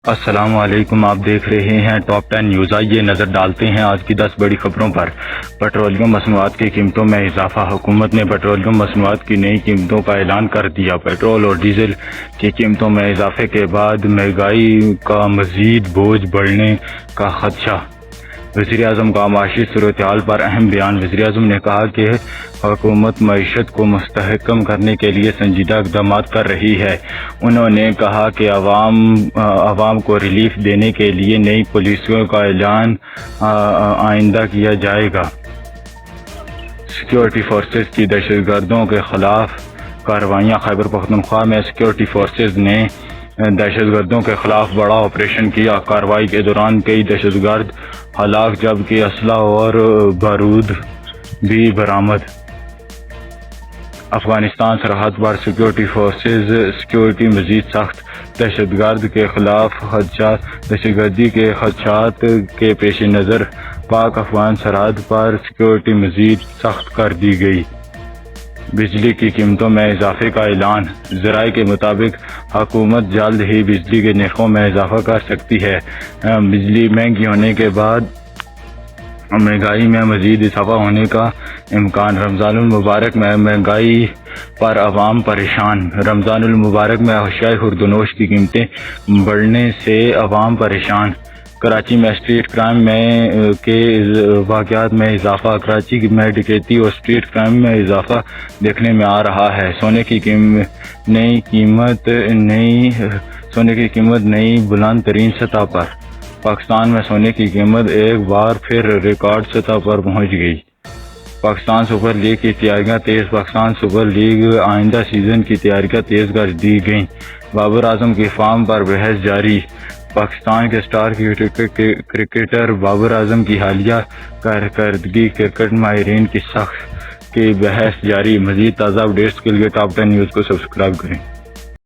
السلام علیکم، آپ دیکھ رہے ہیں ٹاپ 10 نیوز۔ آئیے نظر ڈالتے ہیں آج کی 10 بڑی خبروں پر۔ پیٹرولیم مصنوعات کی قیمتوں میں اضافہ، حکومت نے پیٹرولیم مصنوعات کی نئی قیمتوں کا اعلان کر دیا۔ پیٹرول اور ڈیزل کی قیمتوں میں اضافے کے بعد مہنگائی کا مزید بوجھ بڑھنے کا خدشہ۔ وزیراعظم کا معاشی صورتحال پر اہم بیان۔ وزیراعظم نے کہا کہ حکومت معیشت کو مستحکم کرنے کے لیے سنجیدہ اقدامات کر رہی ہے۔ انہوں نے کہا کہ عوام کو ریلیف دینے کے لیے نئی پالیسیوں کا اعلان آئندہ کیا جائے گا۔ سیکورٹی فورسز کی دہشت گردوں کے خلاف کارروائیاں۔ خیبر پختونخوا میں سیکورٹی فورسز نے دہشت گردوں کے خلاف بڑا آپریشن کیا۔ کارروائی کے دوران کئی دہشت گرد ہلاک جبکہ اسلحہ اور بارود بھی برآمد۔ افغانستان سرحد پر سیکورٹی فورسز سیکورٹی مزید سخت۔ دہشت گردی کے خدشات کے پیش نظر پاک افغان سرحد پر سیکورٹی مزید سخت کر دی گئی۔ بجلی کی قیمتوں میں اضافے کا اعلان۔ ذرائع کے مطابق حکومت جلد ہی بجلی کے نرخوں میں اضافہ کر سکتی ہے۔ بجلی مہنگی ہونے کے بعد مہنگائی میں مزید اضافہ ہونے کا امکان۔ رمضان المبارک میں مہنگائی پر عوام پریشان۔ رمضان المبارک میں اشیاء خوردونوش کی قیمتیں بڑھنے سے عوام پریشان۔ کراچی میں اسٹریٹ کرائم کے واقعات میں اضافہ۔ کراچی میں ڈکیتی اور اسٹریٹ کرائم میں اضافہ دیکھنے میں آ رہا ہے۔ سونے کی قیمت نئی بلند ترین سطح پر۔ پاکستان میں سونے کی قیمت ایک بار پھر ریکارڈ سطح پر پہنچ گئی۔ پاکستان سپر لیگ کی تیاریاں تیز۔ پاکستان سپر لیگ آئندہ سیزن کی تیاریاں تیز کر دی گئیں۔ بابر اعظم کی فارم پر بحث جاری۔ پاکستان کے اسٹار کرکٹر بابر اعظم کی حالیہ کارکردگی کرکٹ ماہرین کی بحث جاری۔ مزید تازہ اپڈیٹس کے لیے ٹاپ 10 نیوز کو سبسکرائب کریں۔